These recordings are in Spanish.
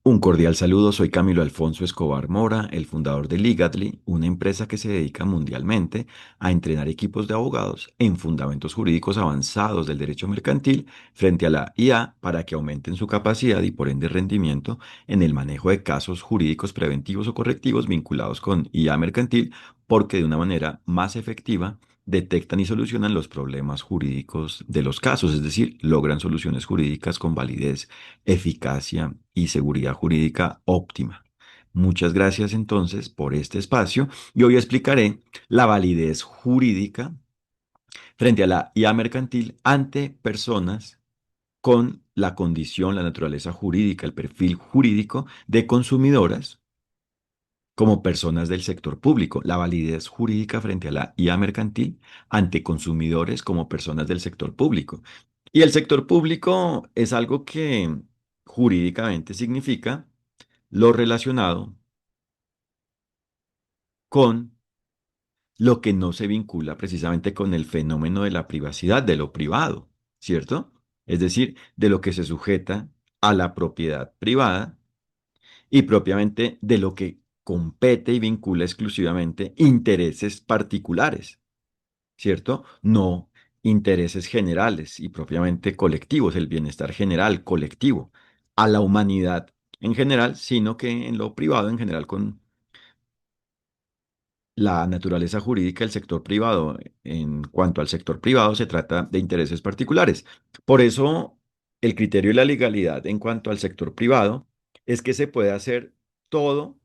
Un cordial saludo, soy Camilo Alfonso Escobar Mora, el fundador de Legadly, una empresa que se dedica mundialmente a entrenar equipos de abogados en fundamentos jurídicos avanzados del derecho mercantil frente a la IA para que aumenten su capacidad y por ende rendimiento en el manejo de casos jurídicos preventivos o correctivos vinculados con IA mercantil, porque de una manera más efectiva detectan y solucionan los problemas jurídicos de los casos, es decir, logran soluciones jurídicas con validez, eficacia y seguridad jurídica óptima. Muchas gracias entonces por este espacio y hoy explicaré la validez jurídica frente a la IA mercantil ante personas con la condición, la naturaleza jurídica, el perfil jurídico de consumidoras como personas del sector público, la validez jurídica frente a la IA mercantil ante consumidores como personas del sector público. Y el sector público es algo que jurídicamente significa lo relacionado con lo que no se vincula precisamente con el fenómeno de la privacidad, de lo privado, ¿cierto? Es decir, de lo que se sujeta a la propiedad privada y propiamente de lo que compete y vincula exclusivamente intereses particulares, ¿cierto? No intereses generales y propiamente colectivos, el bienestar general, colectivo, a la humanidad en general, sino que en lo privado en general con la naturaleza jurídica del sector privado. En cuanto al sector privado, se trata de intereses particulares. Por eso, el criterio de la legalidad en cuanto al sector privado es que se puede hacer todo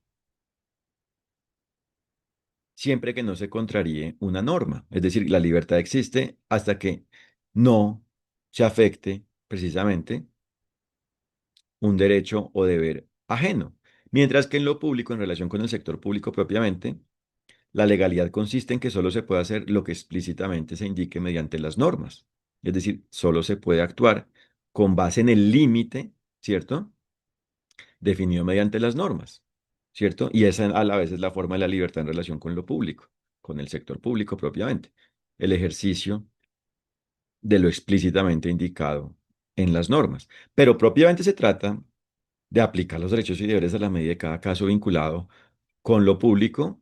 siempre que no se contraríe una norma. Es decir, la libertad existe hasta que no se afecte precisamente un derecho o deber ajeno. Mientras que en lo público, en relación con el sector público propiamente, la legalidad consiste en que solo se puede hacer lo que explícitamente se indique mediante las normas. Es decir, solo se puede actuar con base en el límite, ¿cierto? Definido mediante las normas, ¿cierto? Y esa a la vez es la forma de la libertad en relación con lo público, con el sector público propiamente. El ejercicio de lo explícitamente indicado en las normas. Pero propiamente se trata de aplicar los derechos y deberes a la medida de cada caso vinculado con lo público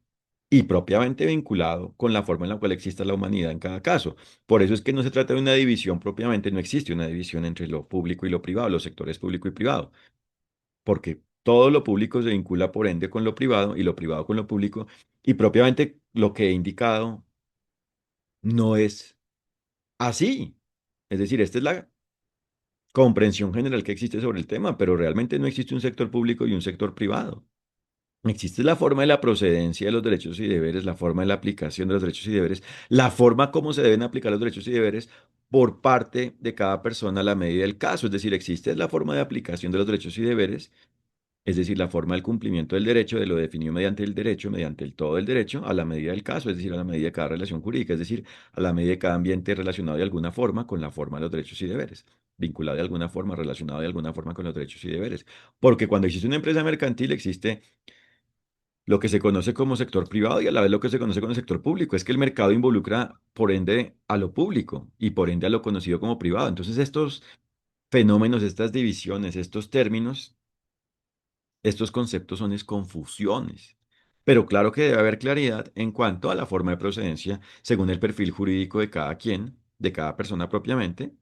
y propiamente vinculado con la forma en la cual exista la humanidad en cada caso. Por eso es que no se trata de una división propiamente, no existe una división entre lo público y lo privado, los sectores público y privado, porque todo lo público se vincula por ende con lo privado y lo privado con lo público, y propiamente lo que he indicado no es así. Es decir, esta es la comprensión general que existe sobre el tema, pero realmente no existe un sector público y un sector privado. Existe la forma de la procedencia de los derechos y deberes, la forma de la aplicación de los derechos y deberes, la forma como se deben aplicar los derechos y deberes por parte de cada persona a la medida del caso. Es decir, existe la forma de aplicación de los derechos y deberes, es decir, la forma del cumplimiento del derecho, de lo definido mediante el derecho, mediante el todo del derecho, a la medida del caso, es decir, a la medida de cada relación jurídica, es decir, a la medida de cada ambiente relacionado de alguna forma con la forma de los derechos y deberes, vinculado de alguna forma, relacionado de alguna forma con los derechos y deberes. Porque cuando existe una empresa mercantil, existe lo que se conoce como sector privado y a la vez lo que se conoce como sector público. Es que el mercado involucra, por ende, a lo público y por ende a lo conocido como privado. Entonces, estos fenómenos, estas divisiones, estos términos, estos conceptos son es confusiones. Pero claro que debe haber claridad en cuanto a la forma de procedencia según el perfil jurídico de cada quien, de cada persona propiamente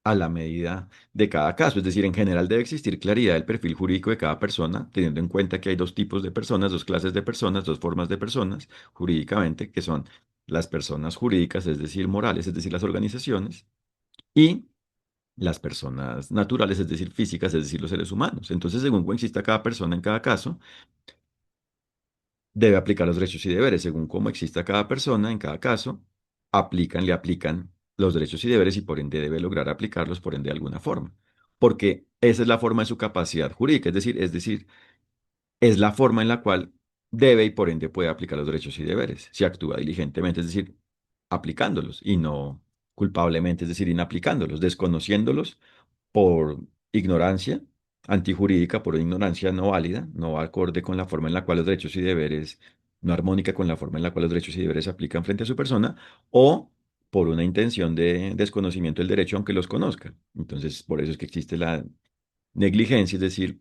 a la medida de cada caso. Es decir, en general debe existir claridad del perfil jurídico de cada persona, teniendo en cuenta que hay dos tipos de personas, dos clases de personas, dos formas de personas jurídicamente, que son las personas jurídicas, es decir, morales, es decir, las organizaciones, y las personas naturales, es decir, físicas, es decir, los seres humanos. Entonces, según cómo exista cada persona en cada caso, debe aplicar los derechos y deberes según cómo exista cada persona en cada caso, le aplican los derechos y deberes y por ende debe lograr aplicarlos por ende de alguna forma. Porque esa es la forma de su capacidad jurídica, es decir, es la forma en la cual debe y por ende puede aplicar los derechos y deberes, si actúa diligentemente, es decir, aplicándolos y no culpablemente, es decir, inaplicándolos, desconociéndolos por ignorancia antijurídica, por ignorancia no válida, no acorde con la forma en la cual los derechos y deberes, no armónica con la forma en la cual los derechos y deberes se aplican frente a su persona, o por una intención de desconocimiento del derecho, aunque los conozca. Entonces, por eso es que existe negligencia, es decir,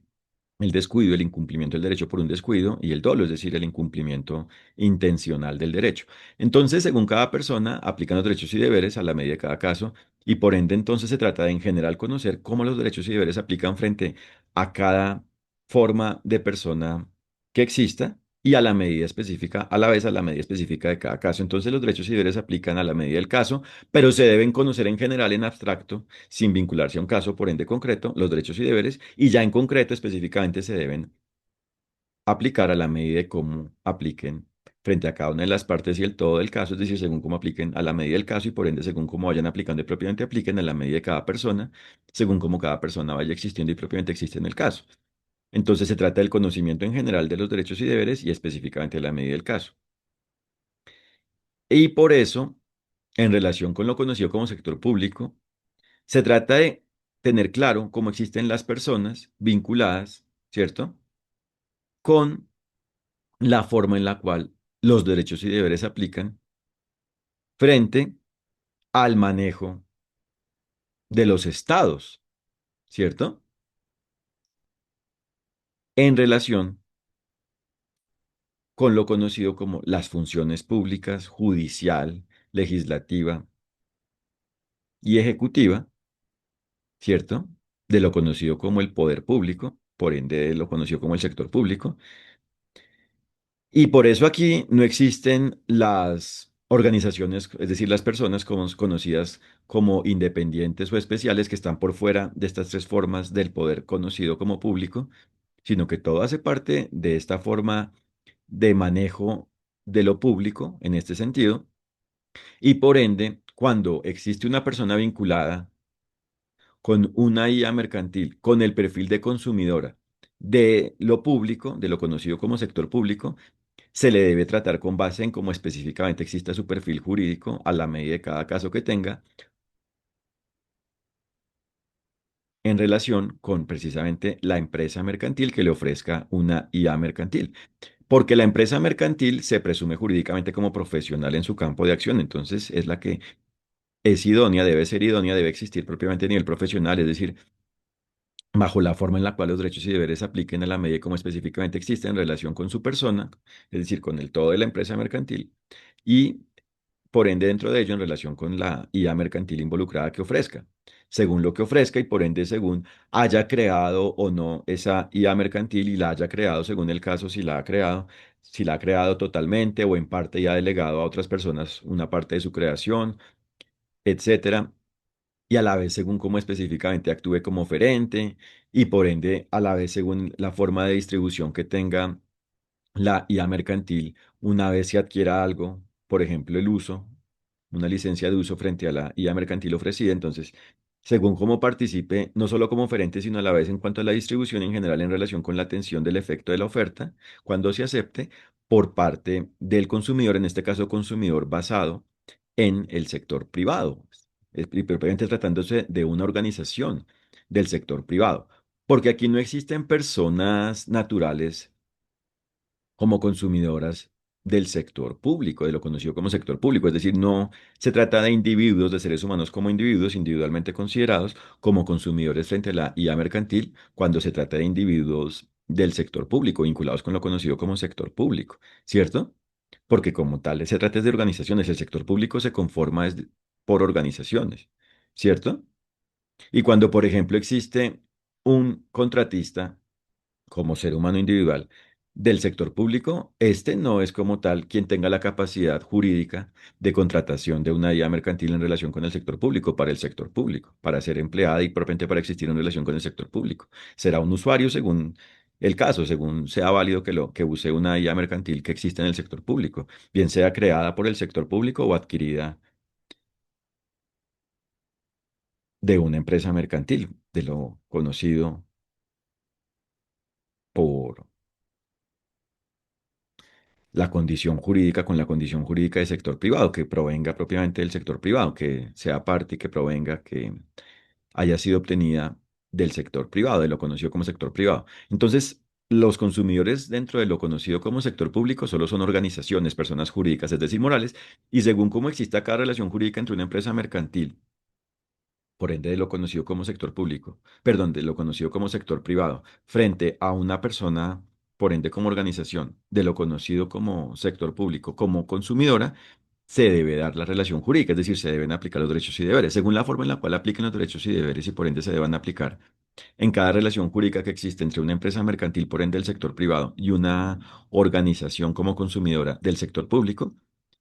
el descuido, el incumplimiento del derecho por un descuido, y el dolo, es decir, el incumplimiento intencional del derecho. Entonces, según cada persona, aplican los derechos y deberes a la medida de cada caso, y por ende, entonces se trata de en general conocer cómo los derechos y deberes se aplican frente a cada forma de persona que exista. Y a la medida específica, a la vez a la medida específica de cada caso. Entonces los derechos y deberes se aplican a la medida del caso, pero se deben conocer en general, en abstracto, sin vincularse a un caso, por ende concreto, los derechos y deberes, y ya en concreto específicamente se deben aplicar a la medida de cómo apliquen frente a cada una de las partes y el todo del caso, es decir, según cómo apliquen a la medida del caso y por ende según cómo vayan aplicando y propiamente apliquen a la medida de cada persona, según cómo cada persona vaya existiendo y propiamente existe en el caso. Entonces se trata del conocimiento en general de los derechos y deberes y específicamente a la medida del caso. Y por eso, en relación con lo conocido como sector público, se trata de tener claro cómo existen las personas vinculadas, ¿cierto? Con la forma en la cual los derechos y deberes se aplican frente al manejo de los estados, ¿cierto? En relación con lo conocido como las funciones públicas, judicial, legislativa y ejecutiva, ¿cierto? De lo conocido como el poder público, por ende de lo conocido como el sector público. Y por eso aquí no existen las organizaciones, es decir, las personas como conocidas como independientes o especiales que están por fuera de estas tres formas del poder conocido como público, sino que todo hace parte de esta forma de manejo de lo público en este sentido. Y por ende, cuando existe una persona vinculada con una IA mercantil, con el perfil de consumidora de lo público, de lo conocido como sector público, se le debe tratar con base en cómo específicamente exista su perfil jurídico a la medida de cada caso que tenga en relación con precisamente la empresa mercantil que le ofrezca una IA mercantil. Porque la empresa mercantil se presume jurídicamente como profesional en su campo de acción, entonces es la que es idónea, debe ser idónea, debe existir propiamente a nivel profesional, es decir, bajo la forma en la cual los derechos y deberes se apliquen a la medida como específicamente existe en relación con su persona, es decir, con el todo de la empresa mercantil. Y por ende dentro de ello en relación con la IA mercantil involucrada que ofrezca, según lo que ofrezca y por ende según haya creado o no esa IA mercantil y la haya creado según el caso, si la ha creado, si la ha creado totalmente o en parte y ha delegado a otras personas una parte de su creación, etcétera, y a la vez según cómo específicamente actúe como oferente y por ende a la vez según la forma de distribución que tenga la IA mercantil, una vez se adquiera algo, por ejemplo, el uso, una licencia de uso frente a la IA mercantil ofrecida, entonces, según cómo participe, no solo como oferente, sino a la vez en cuanto a la distribución en general en relación con la atención del efecto de la oferta, cuando se acepte por parte del consumidor, en este caso consumidor basado en el sector privado, y propiamente tratándose de una organización del sector privado, porque aquí no existen personas naturales como consumidoras del sector público, de lo conocido como sector público. Es decir, no se trata de individuos, de seres humanos como individuos individualmente considerados como consumidores frente a la IA mercantil, cuando se trata de individuos del sector público, vinculados con lo conocido como sector público, ¿cierto? Porque como tal, se trata de organizaciones, el sector público se conforma por organizaciones, ¿cierto? Y cuando, por ejemplo, existe un contratista como ser humano individual del sector público, este no es como tal quien tenga la capacidad jurídica de contratación de una IA mercantil en relación con el sector público para el sector público, para ser empleada y propiamente para existir en relación con el sector público. Será un usuario según el caso, según sea válido que use una IA mercantil que exista en el sector público, bien sea creada por el sector público o adquirida de una empresa mercantil, de lo conocido por la condición jurídica con la condición jurídica del sector privado, que provenga propiamente del sector privado, que sea parte y que provenga, que haya sido obtenida del sector privado, de lo conocido como sector privado. Entonces, los consumidores dentro de lo conocido como sector público solo son organizaciones, personas jurídicas, es decir, morales, y según cómo exista cada relación jurídica entre una empresa mercantil por ende de lo conocido como sector público, perdón, de lo conocido como sector privado, frente a una persona, por ende como organización, de lo conocido como sector público, como consumidora, se debe dar la relación jurídica, es decir, se deben aplicar los derechos y deberes, según la forma en la cual apliquen los derechos y deberes y por ende se deban aplicar en cada relación jurídica que existe entre una empresa mercantil, por ende del sector privado, y una organización como consumidora del sector público.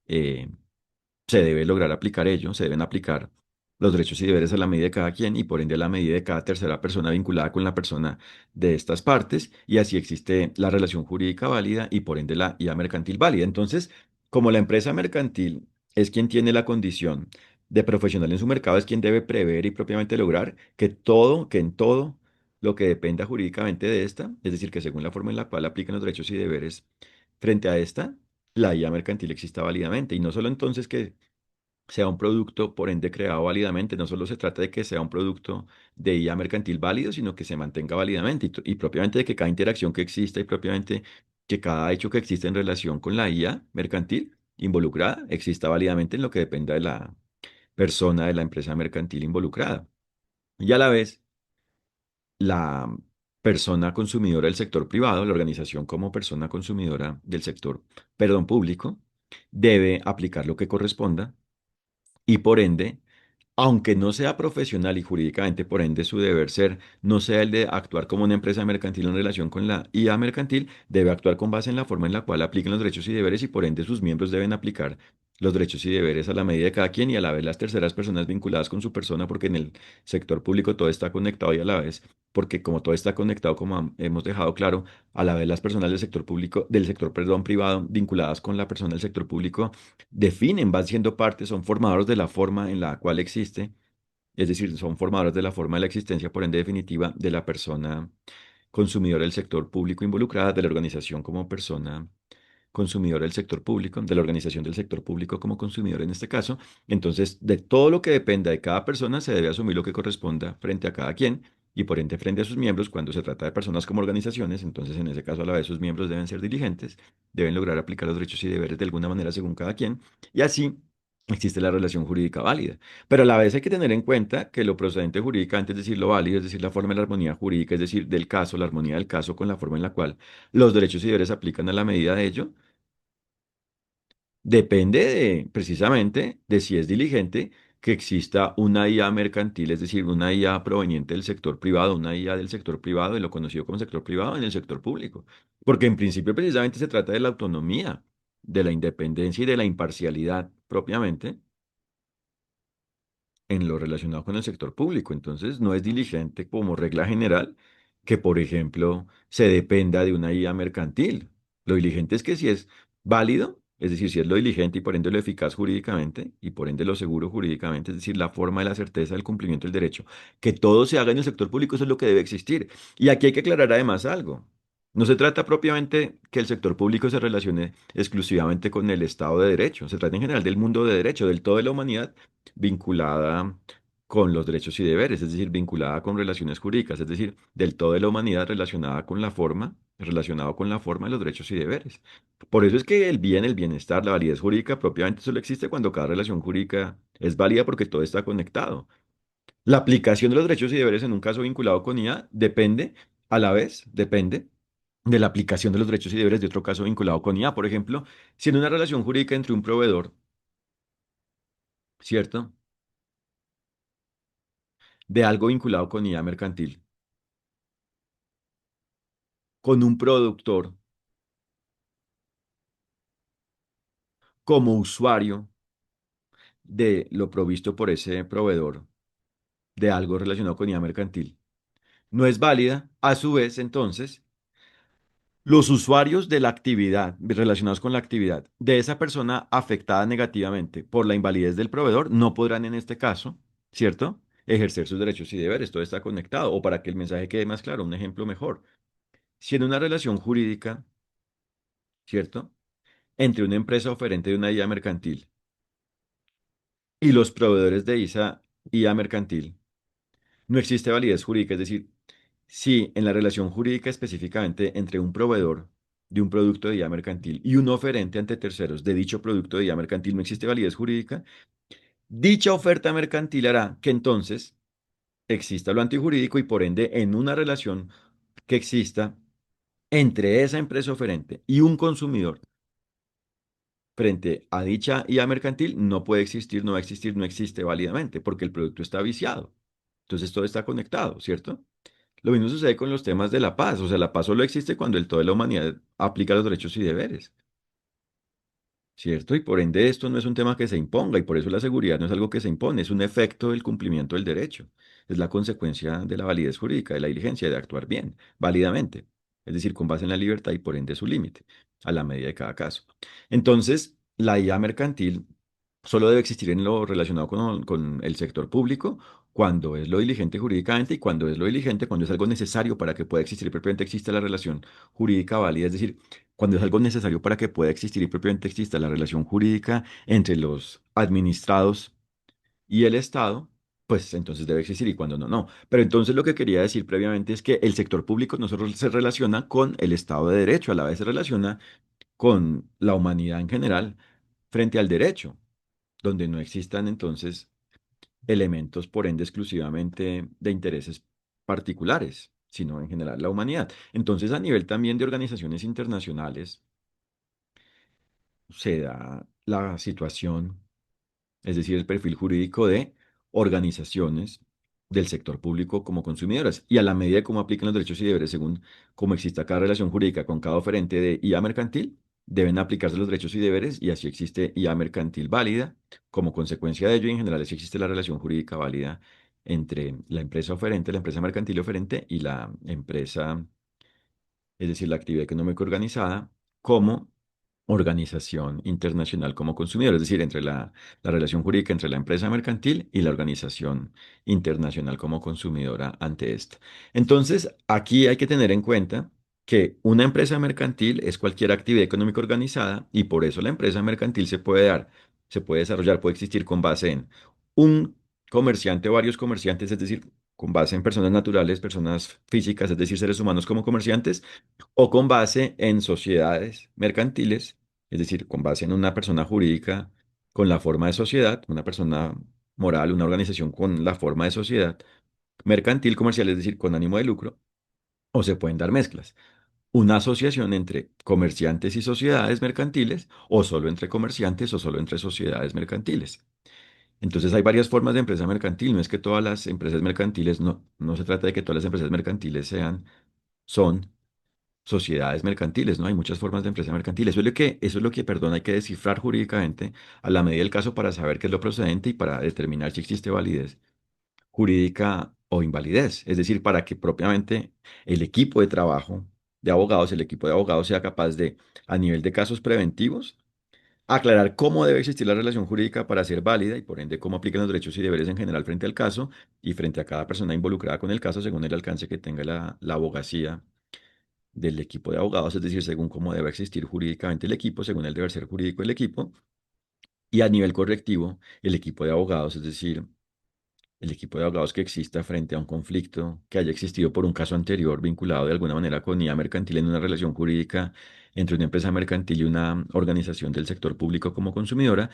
eh, Se debe lograr aplicar ello, se deben aplicar los derechos y deberes a la medida de cada quien y por ende a la medida de cada tercera persona vinculada con la persona de estas partes y así existe la relación jurídica válida y por ende la IA mercantil válida. Entonces, como la empresa mercantil es quien tiene la condición de profesional en su mercado, es quien debe prever y propiamente lograr que en todo lo que dependa jurídicamente de esta, es decir, que según la forma en la cual aplican los derechos y deberes frente a esta, la IA mercantil exista válidamente. Y no solo entonces que sea un producto, por ende, creado válidamente. No solo se trata de que sea un producto de IA mercantil válido, sino que se mantenga válidamente y propiamente de que cada interacción que exista y propiamente que cada hecho que exista en relación con la IA mercantil involucrada exista válidamente en lo que dependa de la persona de la empresa mercantil involucrada. Y a la vez, la persona consumidora del sector privado, la organización como persona consumidora del sector, perdón, público, debe aplicar lo que corresponda y por ende, aunque no sea profesional y jurídicamente, por ende, su deber ser no sea el de actuar como una empresa mercantil en relación con la IA mercantil, debe actuar con base en la forma en la cual apliquen los derechos y deberes y por ende sus miembros deben aplicar los derechos y deberes a la medida de cada quien y a la vez las terceras personas vinculadas con su persona, porque en el sector público todo está conectado y a la vez, porque como todo está conectado, como hemos dejado claro, a la vez las personas del sector público, del sector, perdón, privado, vinculadas con la persona del sector público, definen, van siendo parte, son formadores de la forma en la cual existe, es decir, son formadores de la forma de la existencia, por ende definitiva, de la persona consumidora del sector público involucrada, de la organización como persona consumidora del sector público, de la organización del sector público como consumidor en este caso. Entonces, de todo lo que dependa de cada persona, se debe asumir lo que corresponda frente a cada quien y por ende frente a sus miembros, cuando se trata de personas como organizaciones, entonces en ese caso a la vez sus miembros deben ser diligentes, deben lograr aplicar los derechos y deberes de alguna manera según cada quien y así existe la relación jurídica válida. Pero a la vez hay que tener en cuenta que lo procedente jurídicamente, es decir, lo válido, es decir, la forma de la armonía jurídica, es decir, del caso, la armonía del caso con la forma en la cual los derechos y deberes se aplican a la medida de ello, depende de, precisamente, de si es diligente que exista una IA mercantil, es decir, una IA proveniente del sector privado, una IA del sector privado, de lo conocido como sector privado, en el sector público. Porque en principio precisamente se trata de la autonomía, de la independencia y de la imparcialidad propiamente en lo relacionado con el sector público. Entonces, no es diligente como regla general que, por ejemplo, se dependa de una IA mercantil. Lo diligente es que si es válido, es decir, si es lo diligente y por ende lo eficaz jurídicamente y por ende lo seguro jurídicamente, es decir, la forma de la certeza del cumplimiento del derecho, que todo se haga en el sector público, eso es lo que debe existir. Y aquí hay que aclarar además algo. No se trata propiamente que el sector público se relacione exclusivamente con el Estado de Derecho, se trata en general del mundo de derecho, del todo de la humanidad vinculada con los derechos y deberes, es decir, vinculada con relaciones jurídicas, es decir, del todo de la humanidad relacionada con la forma, relacionado con la forma de los derechos y deberes. Por eso es que el bien, el bienestar, la validez jurídica propiamente solo existe cuando cada relación jurídica es válida porque todo está conectado. La aplicación de los derechos y deberes en un caso vinculado con IA depende, a la vez, depende de la aplicación de los derechos y deberes de otro caso vinculado con IA. Por ejemplo, si en una relación jurídica entre un proveedor, ¿cierto? De algo vinculado con IA mercantil, con un productor como usuario de lo provisto por ese proveedor de algo relacionado con IA mercantil, no es válida, a su vez, entonces, los usuarios de la actividad, relacionados con la actividad de esa persona afectada negativamente por la invalidez del proveedor, no podrán en este caso, ¿cierto? Ejercer sus derechos y deberes. Todo está conectado. O para que el mensaje quede más claro, un ejemplo mejor. Si en una relación jurídica, ¿cierto? Entre una empresa oferente de una IA mercantil y los proveedores de esa IA mercantil, no existe validez jurídica, es decir, si en la relación jurídica específicamente entre un proveedor de un producto de IA mercantil y un oferente ante terceros de dicho producto de IA mercantil no existe validez jurídica, dicha oferta mercantil hará que entonces exista lo antijurídico y por ende en una relación que exista entre esa empresa oferente y un consumidor frente a dicha IA mercantil no puede existir, no va a existir, no existe válidamente porque el producto está viciado. Entonces todo está conectado, ¿cierto? Lo mismo sucede con los temas de la paz. O sea, la paz solo existe cuando el todo de la humanidad aplica los derechos y deberes. ¿Cierto? Y por ende esto no es un tema que se imponga y por eso la seguridad no es algo que se impone, es un efecto del cumplimiento del derecho. Es la consecuencia de la validez jurídica, de la diligencia, de actuar bien, válidamente. Es decir, con base en la libertad y por ende su límite, a la medida de cada caso. Entonces, la IA mercantil solo debe existir en lo relacionado con el sector público cuando es lo diligente jurídicamente y cuando es lo diligente, cuando es algo necesario para que pueda existir y propiamente exista la relación jurídica válida, es decir, cuando es algo necesario para que pueda existir y propiamente exista la relación jurídica entre los administrados y el Estado, pues entonces debe existir y cuando no, no. Pero entonces lo que quería decir previamente es que el sector público no solo se relaciona con el Estado de Derecho, a la vez se relaciona con la humanidad en general frente al derecho, donde no existan entonces elementos por ende exclusivamente de intereses particulares, sino en general la humanidad. Entonces, a nivel también de organizaciones internacionales, se da la situación, es decir, el perfil jurídico de organizaciones del sector público como consumidoras. Y a la medida de cómo aplican los derechos y deberes según cómo exista cada relación jurídica con cada oferente de IA mercantil, deben aplicarse los derechos y deberes y así existe IA mercantil válida. Como consecuencia de ello, y en general, así existe la relación jurídica válida entre la empresa oferente, la empresa mercantil oferente y la empresa, es decir, la actividad económica organizada, como organización internacional como consumidor, es decir, entre la relación jurídica entre la empresa mercantil y la organización internacional como consumidora ante esta. Entonces, aquí hay que tener en cuenta que una empresa mercantil es cualquier actividad económica organizada y por eso la empresa mercantil se puede dar, se puede desarrollar, puede existir con base en un comerciante o varios comerciantes, es decir, con base en personas naturales, personas físicas, es decir, seres humanos como comerciantes, o con base en sociedades mercantiles, es decir, con base en una persona jurídica con la forma de sociedad, una persona moral, una organización con la forma de sociedad, mercantil, comercial, es decir, con ánimo de lucro, o se pueden dar mezclas. Una asociación entre comerciantes y sociedades mercantiles, o solo entre comerciantes o solo entre sociedades mercantiles. Entonces hay varias formas de empresa mercantil. No es que todas las empresas mercantiles, no se trata de que todas las empresas mercantiles son sociedades mercantiles, ¿no? Hay muchas formas de empresa mercantil. Eso es lo que, perdón, hay que descifrar jurídicamente a la medida del caso para saber qué es lo procedente y para determinar si existe validez jurídica o invalidez. Es decir, para que propiamente el equipo de trabajo de abogados, el equipo de abogados sea capaz de, a nivel de casos preventivos, aclarar cómo debe existir la relación jurídica para ser válida y por ende cómo aplican los derechos y deberes en general frente al caso y frente a cada persona involucrada con el caso según el alcance que tenga la abogacía del equipo de abogados, es decir, según cómo debe existir jurídicamente el equipo, según el deber ser jurídico del equipo, y a nivel correctivo, el equipo de abogados, es decir, el equipo de abogados que exista frente a un conflicto que haya existido por un caso anterior vinculado de alguna manera con IA mercantil en una relación jurídica entre una empresa mercantil y una organización del sector público como consumidora,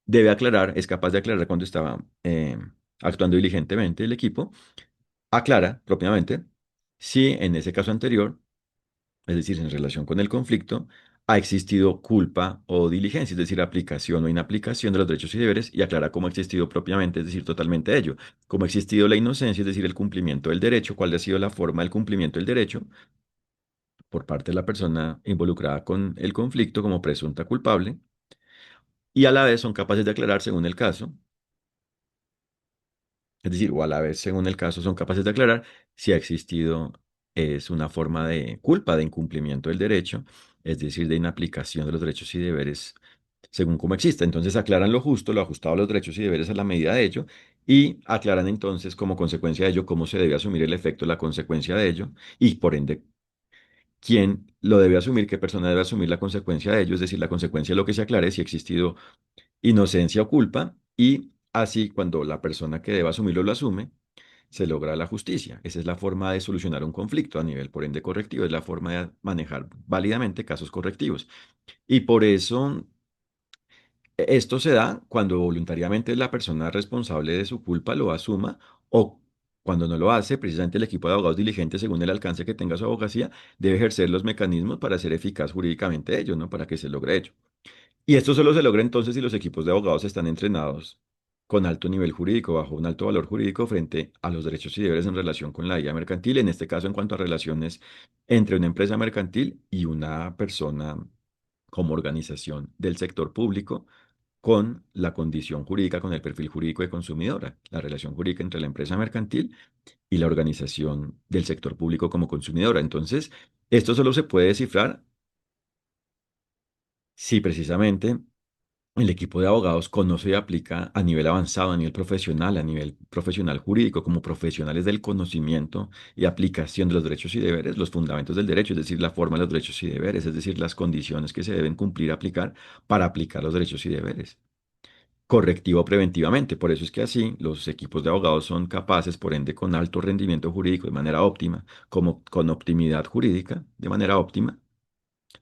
debe aclarar, es capaz de aclarar cuando estaba actuando diligentemente el equipo, aclara propiamente si en ese caso anterior, es decir, en relación con el conflicto, ha existido culpa o diligencia, es decir, aplicación o inaplicación de los derechos y deberes, y aclara cómo ha existido propiamente, es decir, totalmente ello, cómo ha existido la inocencia, es decir, el cumplimiento del derecho, cuál ha sido la forma del cumplimiento del derecho por parte de la persona involucrada con el conflicto como presunta culpable, y a la vez son capaces de aclarar según el caso, es decir, o a la vez, según el caso, son capaces de aclarar si ha existido es una forma de culpa, de incumplimiento del derecho, es decir, de inaplicación de los derechos y deberes según cómo exista. Entonces aclaran lo justo, lo ajustado a los derechos y deberes a la medida de ello, y aclaran entonces como consecuencia de ello cómo se debe asumir el efecto, la consecuencia de ello, y por ende, quién lo debe asumir, qué persona debe asumir la consecuencia de ello, es decir, la consecuencia de lo que se aclare si ha existido inocencia o culpa, y así cuando la persona que deba asumirlo lo asume, se logra la justicia. Esa es la forma de solucionar un conflicto a nivel, por ende, correctivo, es la forma de manejar válidamente casos correctivos. Y por eso esto se da cuando voluntariamente la persona responsable de su culpa lo asuma o Cuando no lo hace, precisamente el equipo de abogados diligentes, según el alcance que tenga su abogacía, debe ejercer los mecanismos para ser eficaz jurídicamente ello, ¿no? Para que se logre ello. Y esto solo se logra entonces si los equipos de abogados están entrenados con alto nivel jurídico, bajo un alto valor jurídico frente a los derechos y deberes en relación con la IA mercantil, en este caso en cuanto a relaciones entre una empresa mercantil y una persona como organización del sector público con la condición jurídica, con el perfil jurídico de consumidora, la relación jurídica entre la empresa mercantil y la organización del sector público como consumidora. Entonces, esto solo se puede descifrar si precisamente el equipo de abogados conoce y aplica a nivel avanzado, a nivel profesional jurídico, como profesionales del conocimiento y aplicación de los derechos y deberes, los fundamentos del derecho, es decir, la forma de los derechos y deberes, es decir, las condiciones que se deben cumplir, aplicar para aplicar los derechos y deberes. Correctivo preventivamente. Por eso es que así los equipos de abogados son capaces, por ende, con alto rendimiento jurídico de manera óptima, como con optimidad jurídica de manera óptima,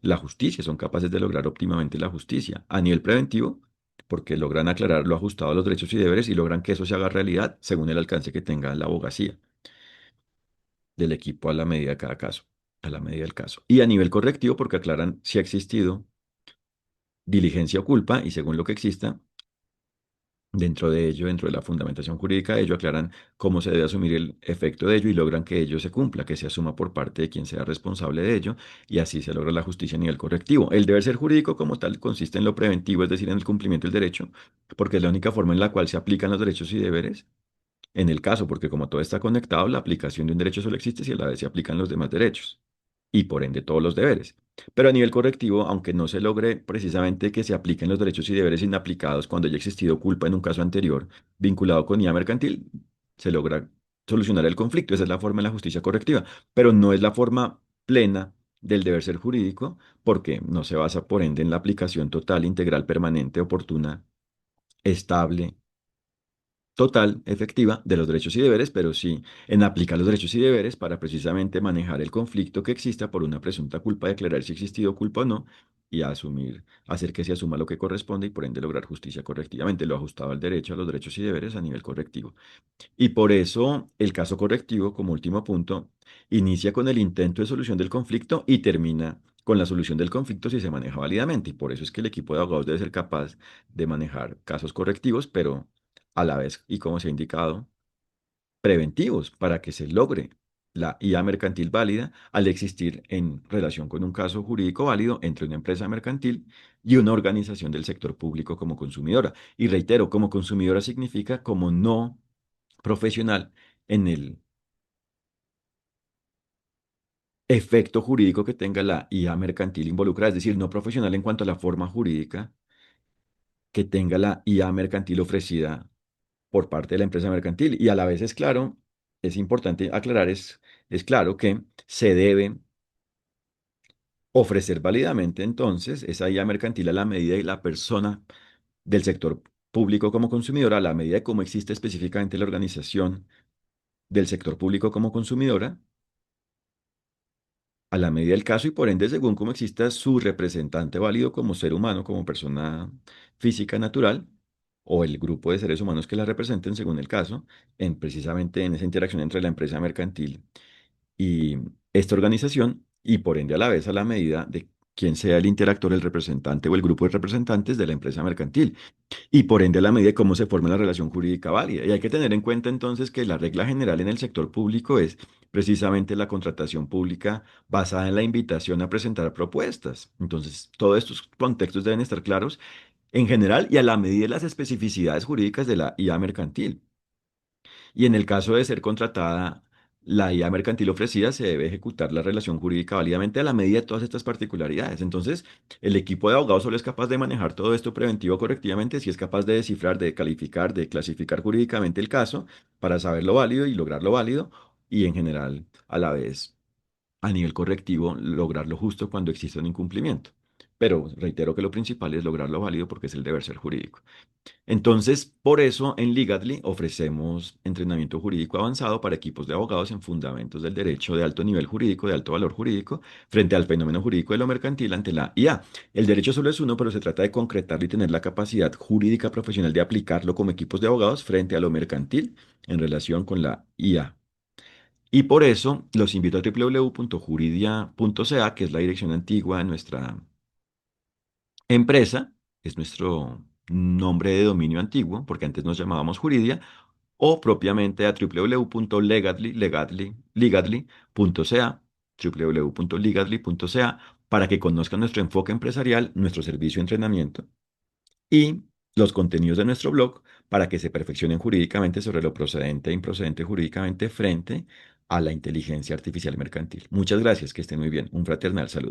la justicia, son capaces de lograr óptimamente la justicia a nivel preventivo, porque logran aclarar lo ajustado a los derechos y deberes y logran que eso se haga realidad según el alcance que tenga la abogacía del equipo a la medida de cada caso, a la medida del caso. Y a nivel correctivo, porque aclaran si ha existido diligencia o culpa y según lo que exista, dentro de ello, dentro de la fundamentación jurídica de ello, aclaran cómo se debe asumir el efecto de ello y logran que ello se cumpla, que se asuma por parte de quien sea responsable de ello, y así se logra la justicia a nivel correctivo. El deber ser jurídico como tal consiste en lo preventivo, es decir, en el cumplimiento del derecho, porque es la única forma en la cual se aplican los derechos y deberes. En el caso, porque como todo está conectado, la aplicación de un derecho solo existe si a la vez se aplican los demás derechos y por ende todos los deberes. Pero a nivel correctivo, aunque no se logre precisamente que se apliquen los derechos y deberes inaplicados cuando haya existido culpa en un caso anterior vinculado con IA mercantil, se logra solucionar el conflicto. Esa es la forma de la justicia correctiva, pero no es la forma plena del deber ser jurídico porque no se basa por ende en la aplicación total, integral, permanente, oportuna, estable, total, efectiva de los derechos y deberes, pero sí en aplicar los derechos y deberes para precisamente manejar el conflicto que exista por una presunta culpa, declarar si ha existido culpa o no y asumir, hacer que se asuma lo que corresponde y por ende lograr justicia correctivamente, lo ajustado al derecho, a los derechos y deberes a nivel correctivo. Y por eso el caso correctivo, como último punto, inicia con el intento de solución del conflicto y termina con la solución del conflicto si se maneja válidamente. Y por eso es que el equipo de abogados debe ser capaz de manejar casos correctivos, pero a la vez, y como se ha indicado, preventivos para que se logre la IA mercantil válida al existir en relación con un caso jurídico válido entre una empresa mercantil y una organización del sector público como consumidora. Y reitero, como consumidora significa como no profesional en el efecto jurídico que tenga la IA mercantil involucrada, es decir, no profesional en cuanto a la forma jurídica que tenga la IA mercantil ofrecida por parte de la empresa mercantil. Y a la vez es claro, es importante aclarar, es claro que se debe ofrecer válidamente entonces esa IA mercantil a la medida de la persona del sector público como consumidora, a la medida de cómo existe específicamente la organización del sector público como consumidora a la medida del caso y por ende según cómo exista su representante válido como ser humano, como persona física natural, o el grupo de seres humanos que la representen según el caso, en precisamente en esa interacción entre la empresa mercantil y esta organización, y por ende a la vez a la medida de quién sea el interactor, el representante o el grupo de representantes de la empresa mercantil y por ende a la medida de cómo se forma la relación jurídica válida. Y hay que tener en cuenta entonces que la regla general en el sector público es precisamente la contratación pública basada en la invitación a presentar propuestas. Entonces, todos estos contextos deben estar claros en general y a la medida de las especificidades jurídicas de la IA mercantil. Y en el caso de ser contratada la IA mercantil ofrecida, se debe ejecutar la relación jurídica válidamente a la medida de todas estas particularidades. Entonces, el equipo de abogados solo es capaz de manejar todo esto preventivo correctivamente si es capaz de descifrar, de calificar, de clasificar jurídicamente el caso para saber lo válido y lograr lo válido y en general a la vez a nivel correctivo lograr lo justo cuando existe un incumplimiento. pero reitero que lo principal es lograrlo válido porque es el deber ser jurídico. Entonces, por eso en Ligadly ofrecemos entrenamiento jurídico avanzado para equipos de abogados en fundamentos del derecho de alto nivel jurídico, de alto valor jurídico, frente al fenómeno jurídico de lo mercantil ante la IA. El derecho solo es uno, pero se trata de concretarlo y tener la capacidad jurídica profesional de aplicarlo como equipos de abogados frente a lo mercantil en relación con la IA. Y por eso los invito a www.juridia.ca, que es la dirección antigua de nuestra empresa, es nuestro nombre de dominio antiguo, porque antes nos llamábamos Juridia, o propiamente a www.legadly.ca, www.legadly.ca, para que conozcan nuestro enfoque empresarial, nuestro servicio de entrenamiento y los contenidos de nuestro blog para que se perfeccionen jurídicamente sobre lo procedente e improcedente jurídicamente frente a la inteligencia artificial mercantil. Muchas gracias, que estén muy bien. Un fraternal saludo.